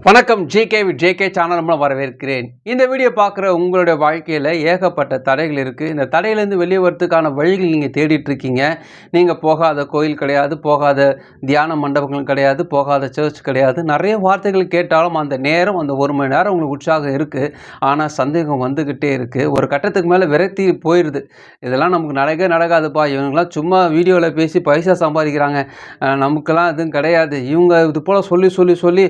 வணக்கம் JK channel மூலம் வரவேற்கிறேன். இந்த வீடியோ பார்க்குற உங்களுடைய வாழ்க்கையில் ஏகப்பட்ட தடைகள் இருக்குது. இந்த தடையிலேருந்து வெளியே வரதுக்கான வழிகள் நீங்கள் தேடிட்டு இருக்கீங்க. நீங்கள் போகாத கோயில் கிடையாது, போகாத தியான மண்டபங்கள் கிடையாது, போகாத சர்ச் கிடையாது. நிறைய வார்த்தைகள் கேட்டாலும் அந்த நேரம், அந்த 1 மணி நேரம் உங்களுக்கு உற்சாகம் இருக்குது. ஆனால் சந்தேகம் வந்துக்கிட்டே இருக்குது. ஒரு கட்டத்துக்கு மேலே விரக்தி போயிடுது. இதெல்லாம் நமக்கு நடக்காதுப்பா, இவங்கெல்லாம் சும்மா வீடியோவில் பேசி பைசா சம்பாதிக்கிறாங்க, நமக்கெல்லாம் எதுவும் கிடையாது, இவங்க இது போல் சொல்லி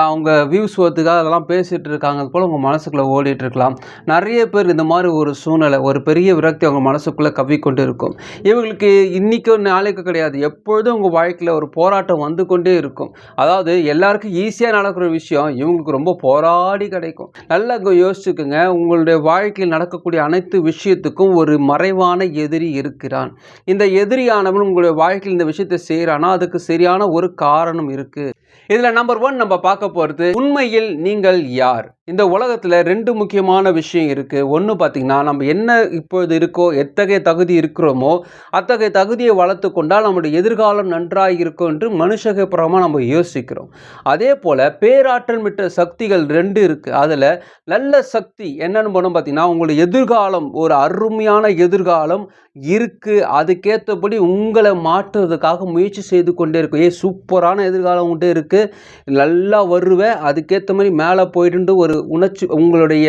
அவங்க வியூஸ் வரதுக்காக அதெல்லாம் பேசிகிட்டு இருக்காங்க. அது போல் உங்கள் மனசுக்குள்ளே ஓடிட்டு இருக்கலாம். நிறைய பேர் இந்த மாதிரி ஒரு சூழ்நிலை, ஒரு பெரிய விரக்தி அவங்க மனசுக்குள்ளே கவ்விக்கொண்டு இருக்கும். இவங்களுக்கு இன்றைக்கி நாளைக்கு கிடையாது, எப்பொழுதும் உங்கள் வாழ்க்கையில் ஒரு போராட்டம் வந்து கொண்டே இருக்கும். அதாவது எல்லாருக்கும் ஈஸியாக நடக்கிற விஷயம் இவங்களுக்கு ரொம்ப போராடி கிடைக்கும். நல்லா யோசிச்சுக்குங்க, உங்களுடைய வாழ்க்கையில் நடக்கக்கூடிய அனைத்து விஷயத்துக்கும் ஒரு மறைவான எதிரி இருக்கிறான். இந்த எதிரியானவன் உங்களுடைய வாழ்க்கையில் இந்த விஷயத்தை செய்கிறானா அதுக்கு சரியான ஒரு காரணம் இருக்குது. இதில் நம்பர் 1 நம்ம பார்க்க போகிறது, உண்மையில் நீங்கள் யார்? இந்த உலகத்தில் 2 முக்கியமான விஷயம் இருக்குது. ஒன்று பார்த்திங்கன்னா, நம்ம என்ன இப்பொழுது இருக்கோ, எத்தகைய தகுதி இருக்கிறோமோ அத்தகைய தகுதியை வளர்த்து கொண்டால் நம்முடைய எதிர்காலம் நன்றாக இருக்கும் என்று மனுஷகப்புறமாக நம்ம யோசிக்கிறோம். அதே போல் பேராற்றல் மிக்க சக்திகள் 2 இருக்குது. அதில் நல்ல சக்தி என்னென்னு போனோம் பார்த்திங்கன்னா, உங்களுடைய எதிர்காலம் ஒரு அருமையான எதிர்காலம் இருக்குது. அதுக்கேற்றபடி உங்களை மாற்றுறதுக்காக முயற்சி செய்து கொண்டே இருக்கும். சூப்பரான எதிர்காலம் உண்டே இருக்குது, நல்லா வருவேன், அதுக்கேற்ற மாதிரி மேலே போயிட்டு ஒரு உணர்ச்சி உங்களுடைய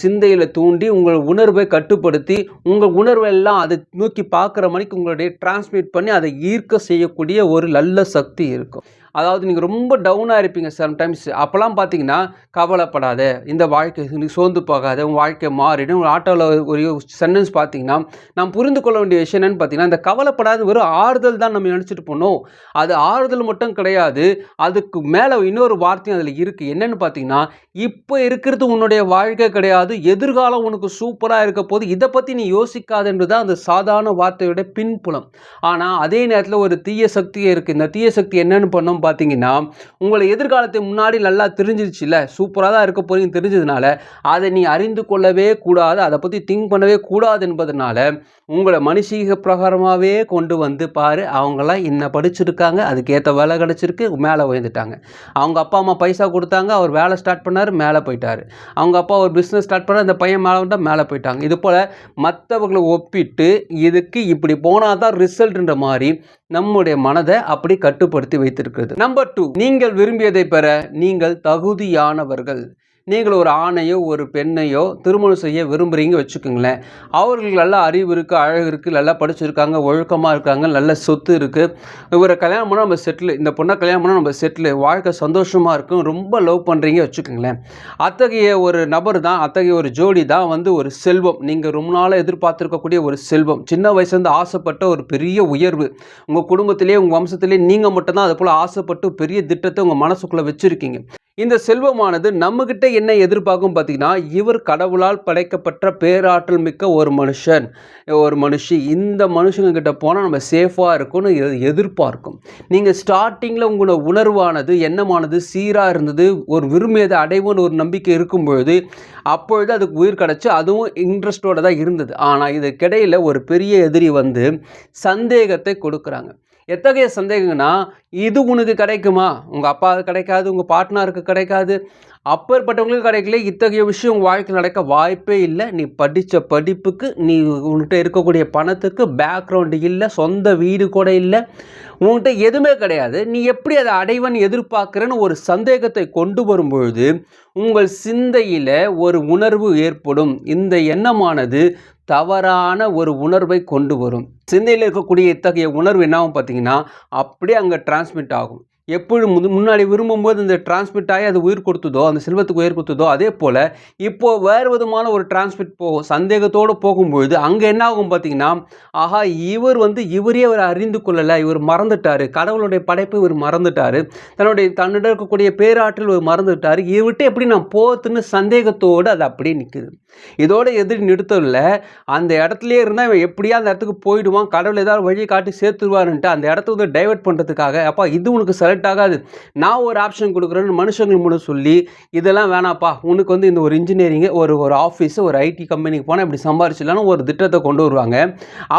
சிந்தையில் தூண்டி உங்கள் உணர்வை கட்டுப்படுத்தி உங்கள் உணர்வெல்லாம் அதை நோக்கி பார்க்குற மணிக்கு உங்களுடைய டிரான்ஸ்மிட் பண்ணி அதை ஈர்க்க செய்யக்கூடிய ஒரு நல்ல சக்தி இருக்கும். அதாவது நீங்கள் ரொம்ப டவுனாக இருப்பீங்க சம்டைம்ஸ். அப்போல்லாம் பார்த்தீங்கன்னா, கவலைப்படாத, இந்த வாழ்க்கை நீ சோர்ந்து போகாத, உங்கள் வாழ்க்கை மாறிடும். உங்கள் ஆட்டோவில் ஒரு சென்டென்ஸ் பார்த்தீங்கன்னா, நாம் புரிந்து கொள்ள வேண்டிய விஷயம் என்னென்னு பார்த்தீங்கன்னா, இந்த கவலைப்படாத வெறும் ஆறுதல் தான் நம்ம நினச்சிட்டு போனோம். அது ஆறுதல் மட்டும் கிடையாது, அதுக்கு மேலே இன்னொரு வார்த்தையும் அதில் இருக்குது. என்னென்னு பார்த்தீங்கன்னா, இப்போ இருக்கிறது உன்னுடைய வாழ்க்கை கிடையாது, எதிர்காலம் உனக்கு சூப்பராக இருக்க போது, இதை பற்றி நீ யோசிக்காது என்று தான் அந்த சாதாரண வார்த்தையோட பின்புலம். ஆனால் அதே நேரத்தில் ஒரு தீய சக்தியே இருக்குது. இந்த தீய சக்தி என்னென்னு பண்ணோம் பார்த்தீங்கன்னா, உங்களை எதிர்காலத்தை முன்னாடி நல்லா தெரிஞ்சிருச்சுல்ல, சூப்பராக தான் இருக்க போறீங்க தெரிஞ்சதுனால அதை நீ அறிந்து கொள்ளவே கூடாது, அதை பற்றி திங்க் பண்ணவே கூடாது என்பதனால உங்களை மனுஷீக பிரகாரமாகவே கொண்டு வந்து பாரு, அவங்களாம் என்ன படிச்சிருக்காங்க, அதுக்கேற்ற வேலை கிடச்சிருக்கு, மேலே உயர்ந்துட்டாங்க. அவங்க அப்பா அம்மா பைசா கொடுத்தாங்க, அவர் வேலை ஸ்டார்ட் பண்ணார், மேலே போயிட்டார். அவங்க அப்பா ஒரு பிஸ்னஸ் ஸ்டார்ட் பண்ணார், அந்த பையன் மேலே போயிட்டாங்க. இது போல் மற்றவர்களை ஒப்பிட்டு இதுக்கு இப்படி போனால் தான் ரிசல்ட்ன்ற மாதிரி நம்முடைய மனதை அப்படி கட்டுப்படுத்தி வைத்திருக்கிறது. நம்பர் 2, நீங்கள் விரும்பியதை பெற நீங்கள் தகுதியானவர்கள். நீங்கள் ஒரு ஆணையோ ஒரு பெண்ணையோ திருமணம் செய்ய விரும்புகிறீங்க வச்சுக்கோங்களேன். அவர்களுக்கு நல்ல அறிவு இருக்குது, அழகு இருக்குது, நல்லா படிச்சிருக்காங்க, ஒழுக்கமாக இருக்காங்க, நல்ல சொத்து இருக்குது, இவரை கல்யாணம் பண்ணால் நம்ம செட்டில், இந்த பொண்ணை கல்யாணம் பண்ணால் நம்ம செட்டில், வாழ்க்கை சந்தோஷமாக இருக்கும், ரொம்ப லவ் பண்ணுறீங்க வச்சுக்கோங்களேன். அத்தகைய ஒரு நபர் தான், அத்தகைய ஒரு ஜோடி தான் வந்து ஒரு செல்வம். நீங்கள் ரொம்ப நாளாக எதிர்பார்த்துருக்கக்கூடிய ஒரு செல்வம், சின்ன வயசுலேருந்து ஆசைப்பட்ட ஒரு பெரிய உயர்வு, உங்கள் குடும்பத்திலே உங்கள் வம்சத்திலே நீங்கள் மட்டும்தான் அது போல் ஆசைப்பட்டு பெரிய திட்டத்தை உங்கள் மனசுக்குள்ளே வச்சுருக்கீங்க. இந்த செல்வமானது நம்மகிட்ட என்ன எதிர்பார்க்கும் பார்த்தீங்கன்னா, இவர் கடவுளால் படைக்கப்பட்ட பேராற்றல் மிக்க ஒரு மனுஷன், ஒரு மனுஷி, இந்த மனுஷங்கக்கிட்ட போனால் நம்ம சேஃபாக இருக்கும்னு எதிர்பார்க்கும். நீங்கள் ஸ்டார்டிங்கில் உங்களோட உணர்வானது எண்ணமானது சீராக இருந்தது, ஒரு விரும்பியதை அடைவோன்னு ஒரு நம்பிக்கை இருக்கும் பொழுது அப்பொழுது அதுக்கு உயிர் கிடச்சி அதுவும் இன்ட்ரெஸ்டோடு தான் இருந்தது. ஆனால் இதுக்கிடையில் ஒரு பெரிய எதிரி வந்து சந்தேகத்தை கொடுக்குறாங்க. எத்தகைய சந்தேகங்கன்னா, இது உனக்கு கிடைக்குமா, உங்கள் அப்பாவுக்கு கிடைக்காது, உங்கள் பார்ட்னருக்கு கிடைக்காது, அப்பேற்பட்டவங்களுக்கு கிடைக்கல, இத்தகைய விஷயம் உங்கள் வாழ்க்கையில் நடக்க வாய்ப்பே இல்லை, நீ படித்த படிப்புக்கு, நீ உன்கிட்ட இருக்கக்கூடிய பணத்துக்கு பேக்ரவுண்டு இல்லை, சொந்த வீடு கூட இல்லை, உன்கிட்ட எதுவுமே கிடையாது, நீ எப்படி அதை அடைவன் எதிர்பார்க்குறேன்னு ஒரு சந்தேகத்தை கொண்டு வரும்பொழுது உங்கள் சிந்தையில் ஒரு உணர்வு ஏற்படும். இந்த எண்ணமானது தவறான ஒரு உணர்வை கொண்டு வரும். சிந்தையில் இருக்கக்கூடிய இத்தகைய உணர்வு என்னாகும் பார்த்தீங்கன்னா, அப்படியே அங்கே டிரான்ஸ்மிட் ஆகும். எப்படி முன்னாடி விரும்பும்போது இந்த டிரான்ஸ்மிட் ஆகி அது உயிர் கொடுத்ததோ, அந்த செல்வத்துக்கு உயிர் கொடுத்ததோ, அதே போல் இப்போது வேறு விதமான ஒரு டிரான்ஸ்மிட் போகும். சந்தேகத்தோடு போகும்பொழுது அங்கே என்ன ஆகும் பார்த்தீங்கன்னா, ஆஹா, இவர் வந்து இவரே அவர் அறிந்து கொள்ளலை, இவர் மறந்துட்டார், கடவுளுடைய படைப்பு இவர் மறந்துட்டார், தன்னிடம் இருக்கக்கூடிய பேராற்றல் இவர் மறந்துட்டார், இவர்கிட்ட எப்படி நான் போத்துன்னு சந்தேகத்தோடு அது அப்படியே நிற்குது. இதோட எதிரி நிறுத்தல, அந்த இடத்துலேயே இருந்தால் இவன் எப்படியா அந்த இடத்துக்கு போயிடுவான், கடவுள் ஏதாவது வழியை காட்டி சேர்த்துருவாருன்ட்டு அந்த இடத்த வந்து டைவெர்ட் பண்ணுறதுக்காக, அப்பா இது உனக்கு செலக்ட் ஆகாது, நான் ஒரு ஆப்ஷன் கொடுக்குறேன்னு மனுஷங்கள் மூலம் சொல்லி இதெல்லாம் வேணாப்பா, உனக்கு வந்து இந்த ஒரு இன்ஜினியரிங்கு ஒரு ஆஃபீஸு ஒரு ஐடி கம்பெனிக்கு போனால் இப்படி சம்பாரிச்சிடலான்னு ஒரு திட்டத்தை கொண்டு வருவாங்க.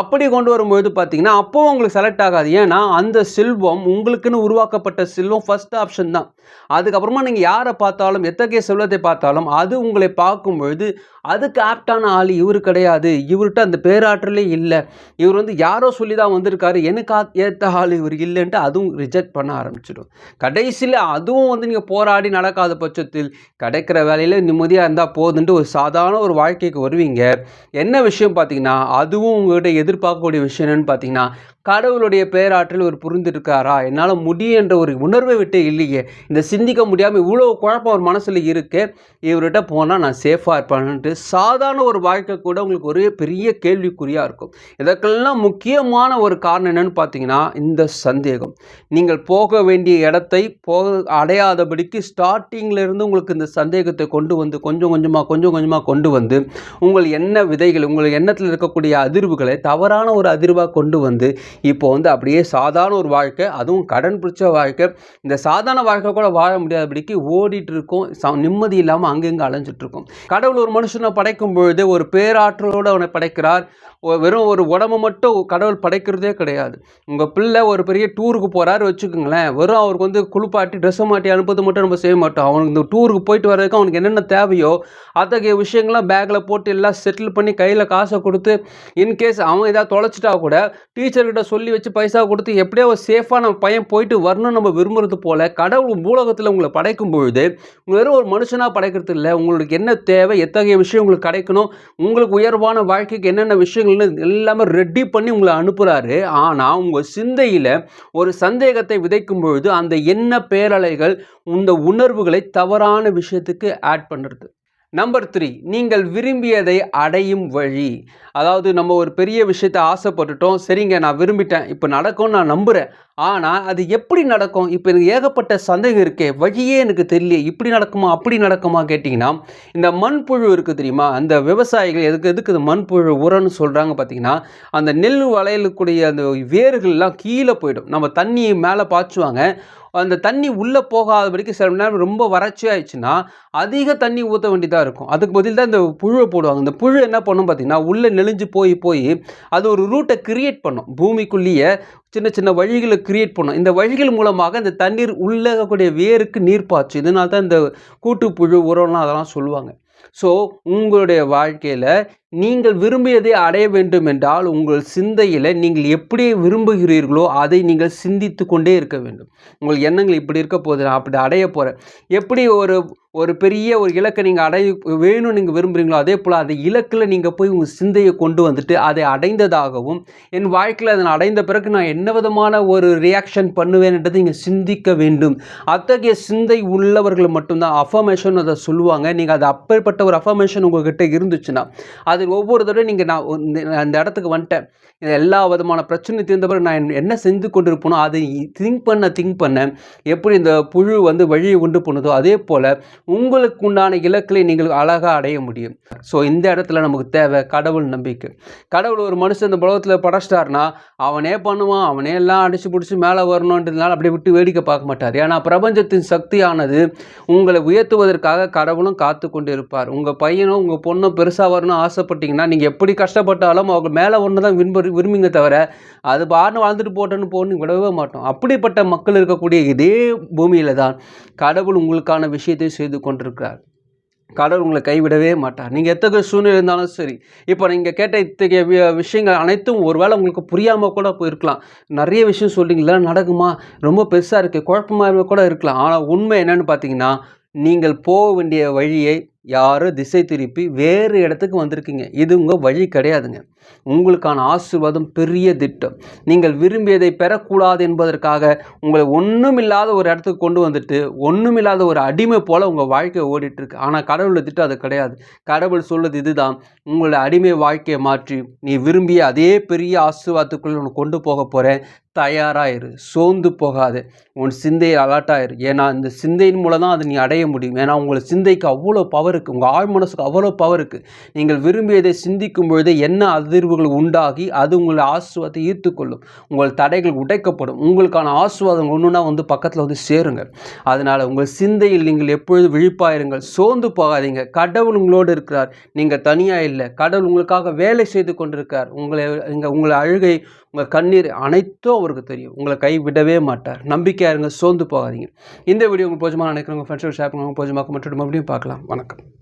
அப்படி கொண்டு வரும்போது பார்த்தீங்கன்னா அப்போவும் உங்களுக்கு செலக்ட் ஆகாது. ஏன்னா அந்த செல்வம் உங்களுக்குன்னு உருவாக்கப்பட்ட செல்வம் ஃபர்ஸ்ட் ஆப்ஷன் தான். அதுக்கப்புறமா நீங்கள் யாரை பார்த்தாலும் எத்தகைய செல்வத்தை பார்த்தாலும் அது உங்களை பார்க்கும்பொழுது அதுக்கு ஆப்டான ஆள் இவர் கிடையாது, இவர்கிட்ட அந்த பேராற்றலே இல்லை, இவர் வந்து யாரோ சொல்லி தான் வந்திருக்காரு, எனக்கு ஏற்ற ஆள் இவர் இல்லைன்ட்டு அதுவும் ரிஜெக்ட் பண்ண ஆரம்பிச்சிடும். கடைசியில் அதுவும் வந்து நீங்கள் போராடி நடக்காத பட்சத்தில் கிடைக்கிற வேலையில் நிம்மதியாக இருந்தால் போதுன்ட்டு ஒரு சாதாரண ஒரு வாழ்க்கைக்கு வருவீங்க. என்ன விஷயம் பார்த்தீங்கன்னா அதுவும் உங்கள்கிட்ட எதிர்பார்க்கக்கூடிய விஷயம் என்னன்னு பார்த்தீங்கன்னா கடவுளுடைய பேராற்றல் ஒரு புரிந்திருக்காரா, என்னால் முடியும் என்ற ஒரு உணர்வை விட்டு இல்லையே, இந்த சிந்திக்க முடியாமல் இவ்வளோ குழப்பம் ஒரு மனசில் இருக்கு, இவர்கிட்ட போனால் நான் சேஃபாக இருப்பேன்ட்டு சாதாரண ஒரு வாழ்க்கை கூட உங்களுக்கு ஒரே பெரிய கேள்விக்குறியாக இருக்கும். இதற்கெல்லாம் முக்கியமான ஒரு காரணம் என்னன்னு பார்த்தீங்கன்னா இந்த சந்தேகம். நீங்கள் போக வேண்டிய இடத்தை அடையாதபடிக்கு ஸ்டார்டிங்கில் இருந்து உங்களுக்கு இந்த சந்தேகத்தை கொண்டு வந்து கொஞ்சம் கொஞ்சமாக கொண்டு வந்து உங்கள் எண்ண விதைகள் உங்கள் எண்ணத்தில் இருக்கக்கூடிய அதிர்வுகளை தவறான ஒரு அதிர்வாக கொண்டு வந்து இப்போ வந்து அப்படியே சாதாரண ஒரு வாழ்க்கை, அதுவும் கடன் பிடிச்ச வாழ்க்கை, இந்த சாதாரண வாழ்க்கை கூட வாழ முடியாதபடிக்கு ஓடிட்டு இருக்கும், நிம்மதி இல்லாமல் அங்கங்கே அலைஞ்சிட்டு இருக்கும். கடவுள் ஒரு மனுஷனை படைக்கும் பொழுது ஒரு பேராற்றலோடு அவனை படைக்கிறார். வெறும் ஒரு உடம்பை மட்டும் கடவுள் படைக்கிறதே கிடையாது. உங்கள் பிள்ளை ஒரு பெரிய டூருக்கு போகிறாரு வச்சுக்கோங்களேன், வெறும் அவருக்கு வந்து குளிப்பாட்டி ட்ரெஸ்ஸை மாட்டி அனுப்புறது மட்டும் நம்ம செய்ய மாட்டோம். அவனுக்கு இந்த டூருக்கு போயிட்டு வர்றதுக்கு அவனுக்கு என்னென்ன தேவையோ அத்தகைய விஷயங்கள்லாம் பேக்கில் போட்டு எல்லாம் செட்டில் பண்ணி கையில் காசை கொடுத்து இன்கேஸ் அவன் ஏதாவது தொலைச்சிட்டா கூட டீச்சர்கிட்ட சொல்லி வச்சு பைசா கொடுத்து எப்படியோ ஒரு சேஃபாக நம்ம பையன் போயிட்டு வரணும்னு நம்ம விரும்புறது போல் கடவுள் பூலகத்தில் உங்களை படைக்கும் பொழுது வெறும் ஒரு மனுஷனாக படைக்கிறது இல்லை, உங்களுக்கு என்ன தேவை, எத்தகைய விஷயம் உங்களுக்கு கிடைக்கணும், உங்களுக்கு உயர்வான வாழ்க்கைக்கு என்னென்ன விஷயங்கள்னு எல்லாமே ரெடி பண்ணி உங்களை அனுப்புகிறாரு. ஆனால் உங்கள் சிந்தையில் ஒரு சந்தேகத்தை விதைக்கும் பொழுது அந்த எண்ண பேரலைகள் இந்த உணர்வுகளை தவறான விஷயத்துக்கு ஆட் பண்ணுறது. நம்பர் 3, நீங்கள் விரும்பியதை அடையும் வழி. அதாவது நம்ம ஒரு பெரிய விஷயத்தை ஆசைப்பட்டுட்டோம், சரிங்க நான் விரும்பிட்டேன், இப்போ நடக்கும்னு நான் நம்புகிறேன், ஆனால் அது எப்படி நடக்கும், இப்போ எனக்கு ஏகப்பட்ட சந்தேகம் இருக்கே, வழியே எனக்கு தெரியல, இப்படி நடக்குமா அப்படி நடக்குமா கேட்டிங்கன்னா இந்த மண்புழு இருக்குது தெரியுமா, அந்த விவசாயிகள் எதுக்கு இந்த மண்புழு உரம்னு சொல்கிறாங்க பார்த்தீங்கன்னா அந்த நெல் வளையலுக்குடைய அந்த வேர்கள்லாம் கீழே போயிடும், நம்ம தண்ணி மேலே பாய்ச்சுவாங்க, அந்த தண்ணி உள்ளே போகாதபடிக்கு சில நேரம் ரொம்ப வறட்சி ஆயிடுச்சுன்னா அதிக தண்ணி ஊற்ற வேண்டியதாக இருக்கும். அதுக்கு பதில் தான் இந்த புழுவை போடுவாங்க. இந்த புழு என்ன பண்ணும் பார்த்தீங்கன்னா உள்ளே நெளிஞ்சு போய் அது ஒரு ரூட்டை கிரியேட் பண்ணும், பூமிக்குள்ளேயே சின்ன சின்ன வழிகளை கிரியேட் பண்ணும். இந்த வழிகள் மூலமாக இந்த தண்ணீர் உள்ளே இருக்கக்கூடிய வேருக்கு நீர் பாய்ச்சு. இதனால தான் இந்த கூட்டுப்புழு உரம்லாம் அதெல்லாம் சொல்லுவாங்க. ஸோ உங்களுடைய வாழ்க்கையில் நீங்கள் விரும்பியதை அடைய வேண்டும் என்றால் உங்கள் சிந்தையில் நீங்கள் எப்படி விரும்புகிறீர்களோ அதை நீங்கள் சிந்தித்து கொண்டே இருக்க வேண்டும். உங்கள் எண்ணங்கள் இப்படி இருக்க போகுது, நான் அப்படி அடைய போகிறேன், எப்படி ஒரு பெரிய ஒரு இலக்கை நீங்கள் வேணும்னு நீங்கள் விரும்புகிறீங்களோ அதே போல் அந்த இலக்கில் நீங்கள் போய் உங்கள் சிந்தையை கொண்டு வந்துட்டு அதை அடைந்ததாகவும் என் வாழ்க்கையில் அதை அடைந்த பிறகு நான் என்ன விதமான ஒரு ரியாக்ஷன் பண்ணுவேன்ன்றதை நீங்கள் சிந்திக்க வேண்டும். அத்தகைய சிந்தை உள்ளவர்கள் மட்டும்தான் அஃபர்மேஷன் அதை சொல்லுவாங்க. நீங்கள் அது அப்பேற்பட்ட ஒரு அஃபர்மேஷன் உங்கள்கிட்ட இருந்துச்சுன்னா அது ஒவ்வொரு தடவை நீங்கள் நான் அந்த இடத்துக்கு வந்துட்டேன், எல்லா விதமான பிரச்சனை தீர்ந்த பிறகு நான் என்ன செஞ்சு கொண்டு இருப்போனோ அதை திங்க் பண்ண எப்படி இந்த புழு வந்து வழியை உண்டு பண்ணுதோ அதே போல் உங்களுக்கு உண்டான இலக்கை நீங்கள் அழகாக அடைய முடியும். ஸோ இந்த இடத்துல நமக்கு தேவை கடவுள் நம்பிக்கை. கடவுள் ஒரு மனுஷன் இந்த உலகத்தில் படைச்சிட்டார்னா அவனே பண்ணுவான், அவனே எல்லாம் அடிச்சு பிடிச்சி மேலே வரணுன்றதுனால அப்படியே விட்டு வேடிக்கை பார்க்க மாட்டார். ஏன்னா பிரபஞ்சத்தின் சக்தியானது உங்களை உயர்த்துவதற்காக கடவுளும் காத்து கொண்டு இருப்பார். உங்கள் பையனும் உங்கள் பொண்ணும் பெருசாக வரணும்னு ஆசைப்பட்டீங்கன்னா நீங்கள் எப்படி கஷ்டப்பட்டாலும் அவங்க மேலே ஒன்று தான் விரும்புங்க தவிர அது பாருன்னு வாழ்ந்துட்டு போட்டோன்னு விடவே மாட்டோம். அப்படிப்பட்ட மக்கள் இருக்கக்கூடிய இதே பூமியில் தான் கடவுள் உங்களுக்கான விஷயத்தை செய்து கொண்டிருக்கிறார். கடவுள் உங்களை கைவிடவே மாட்டார். நீங்கள் எத்தகைய சூழ்நிலை இருந்தாலும் சரி. இப்போ நீங்கள் கேட்ட இத்தகைய விஷயங்கள் அனைத்தும் ஒருவேளை உங்களுக்கு புரியாமல் கூட போயிருக்கலாம். நிறைய விஷயம் சொல்கிறீங்களா, நடக்குமா, ரொம்ப பெருசாக இருக்குது, குழப்பமாக கூட இருக்கலாம். ஆனால் உண்மை என்னன்னு பார்த்தீங்கன்னா நீங்கள் போக வேண்டிய வழியை யாரோ திசை திருப்பி வேறு இடத்துக்கு வந்திருக்கீங்க. இது உங்கள் வழி கிடையாதுங்க. உங்களுக்கான ஆசீர்வாதம் பெரிய திட்டம். நீங்கள் விரும்பியதை பெறக்கூடாது என்பதற்காக உங்களை ஒன்றுமில்லாத ஒரு இடத்துக்கு கொண்டு வந்துட்டு ஒன்றுமில்லாத ஒரு அடிமை போல் உங்கள் வாழ்க்கையை ஓடிட்டுருக்கு. ஆனால் கடவுளை திட்டம் அது கிடையாது. கடவுள் சொல்வது இதுதான், உங்களோட அடிமை வாழ்க்கையை மாற்றி நீ விரும்பிய அதே பெரிய ஆசீர்வாதத்துக்குள்ளே உன்னை கொண்டு போக போகிறேன், தயாராகிரு, சோர்ந்து போகாது, உன் சிந்தையை அலர்ட்டாயிரு. ஏன்னா இந்த சிந்தையின் மூலம் தான் அதை நீ அடைய முடியும். ஏன்னா உங்களை சிந்தைக்கு அவ்வளோ பவர் இருக்குது. உங்கள் ஆழ் மனசுக்கு அவ்வளோ பவர் இருக்குது. நீங்கள் விரும்பியதை சிந்திக்கும் பொழுது என்ன அதிர்வுகள் உண்டாகி அது உங்களை ஆசீர்வாதத்தை ஈர்த்துக்கொள்ளும். உங்கள் தடைகள் உடைக்கப்படும். உங்களுக்கான ஆசீர்வாதம் ஒன்றுனா பக்கத்தில் சேருங்க. அதனால் உங்கள் சிந்தையில் நீங்கள் எப்பொழுது விழிப்பாயிருங்கள். சோர்ந்து போகாதீங்க. கடவுள் உங்களோடு இருக்கிறார். நீங்கள் தனியாக இல்லை. கடவுள் உங்களுக்காக வேலை செய்து கொண்டிருக்கார். உங்களை அழுகை, உங்கள் கண்ணீர் அனைத்தும் அவருக்கு தெரியும். உங்களை கைவிடவே மாட்டார். நம்பிக்கையாக இருங்க. சோர்ந்து போகாதீங்க. இந்த வீடியோ உங்களுக்கு போஜமாக நினைக்கிறவங்க ஃப்ரெண்ட்ஸோட ஷேர் பண்ணுவாங்க. போஜமாக மற்றொரு மறுபடியும் பார்க்கலாம். வணக்கம்.